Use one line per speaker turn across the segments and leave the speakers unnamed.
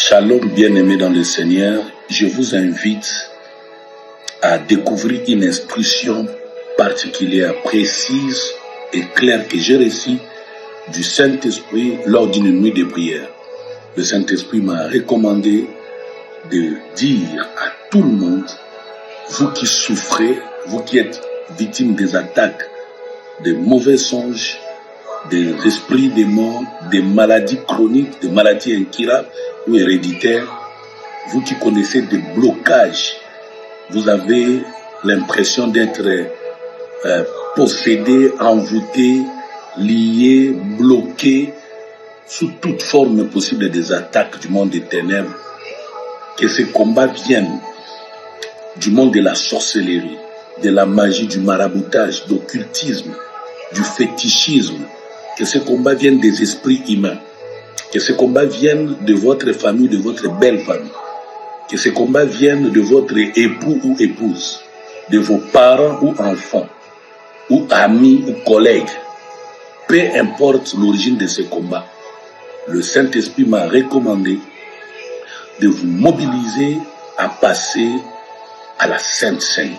Shalom bien-aimés dans le Seigneur, je vous invite à découvrir une instruction particulière, précise et claire que j'ai reçue du Saint-Esprit lors d'une nuit de prière. Le Saint-Esprit m'a recommandé de dire à tout le monde, vous qui souffrez, vous qui êtes victimes des attaques, des mauvais songes, des esprits des morts, des maladies chroniques, des maladies incurables ou héréditaires, vous qui connaissez des blocages, vous avez l'impression d'être possédé, envoûté, lié, bloqué, sous toute forme possible des attaques du monde des ténèbres, que ces combats viennent du monde de la sorcellerie, de la magie, du maraboutage, de l'occultisme, du fétichisme, que ces combats viennent des esprits humains, que ces combats viennent de votre famille, de votre belle famille, que ces combats viennent de votre époux ou épouse, de vos parents ou enfants, ou amis ou collègues. Peu importe l'origine de ces combats, le Saint-Esprit m'a recommandé de vous mobiliser à passer à la Sainte Seine.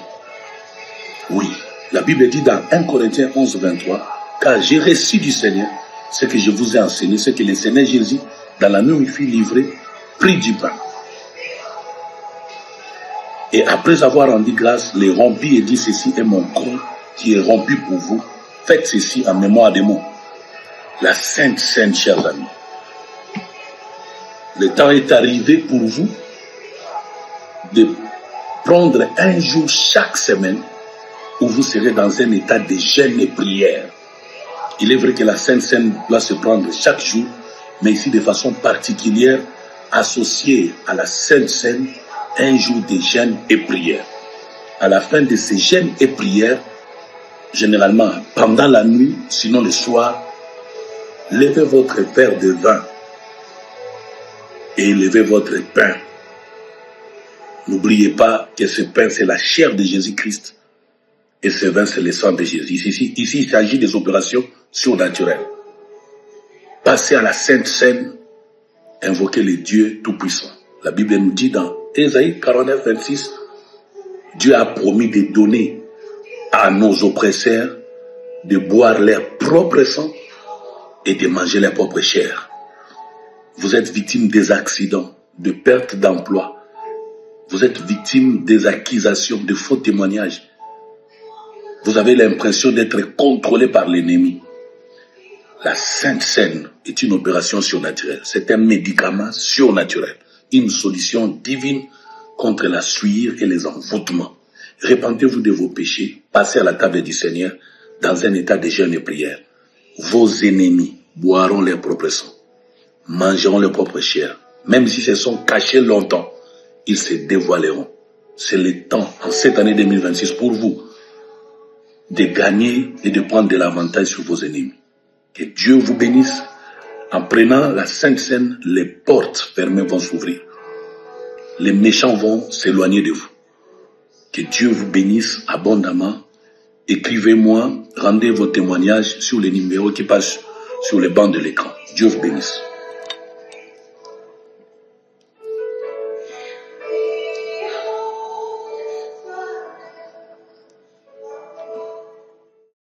Oui, la Bible dit dans 1 Corinthiens 11, 23, car j'ai reçu du Seigneur ce que je vous ai enseigné, ce que le Seigneur Jésus, dans la nuit où il fut livré, prit du pain. Et après avoir rendu grâce, les rompit et dit, ceci est mon corps qui est rompu pour vous. Faites ceci en mémoire de moi. La Sainte Seine, chers amis. Le temps est arrivé pour vous de prendre un jour chaque semaine où vous serez dans un état de jeûne et prière. Il est vrai que la Sainte Seine doit se prendre chaque jour, mais ici de façon particulière, associée à la Sainte Seine, un jour de jeûne et prière. À la fin de ces jeûnes et prières, généralement pendant la nuit, sinon le soir, levez votre verre de vin et levez votre pain. N'oubliez pas que ce pain, c'est la chair de Jésus-Christ et ce vin, c'est le sang de Jésus. Ici, il s'agit des opérations surnaturelles. Passez à la Sainte Seine, invoquez le Dieu Tout-Puissant. La Bible nous dit dans Ésaïe 49, 26, Dieu a promis de donner à nos oppresseurs de boire leur propre sang et de manger leur propre chair. Vous êtes victime des accidents, de perte d'emploi. Vous êtes victime des accusations, de faux témoignages. Vous avez l'impression d'être contrôlé par l'ennemi. La Sainte Seine est une opération surnaturelle. C'est un médicament surnaturel. Une solution divine contre la souillure et les envoûtements. Repentez-vous de vos péchés. Passez à la table du Seigneur dans un état de jeûne et prière. Vos ennemis boiront leur propre sang. Mangeront leur propre chair. Même si se sont cachés longtemps, ils se dévoileront. C'est le temps, en cette année 2026, pour vous, de gagner et de prendre de l'avantage sur vos ennemis. Que Dieu vous bénisse. En prenant la Sainte Seine, les portes fermées vont s'ouvrir. Les méchants vont s'éloigner de vous. Que Dieu vous bénisse abondamment. Écrivez-moi, rendez vos témoignages sur les numéros qui passent sur les bancs de l'écran. Dieu vous bénisse.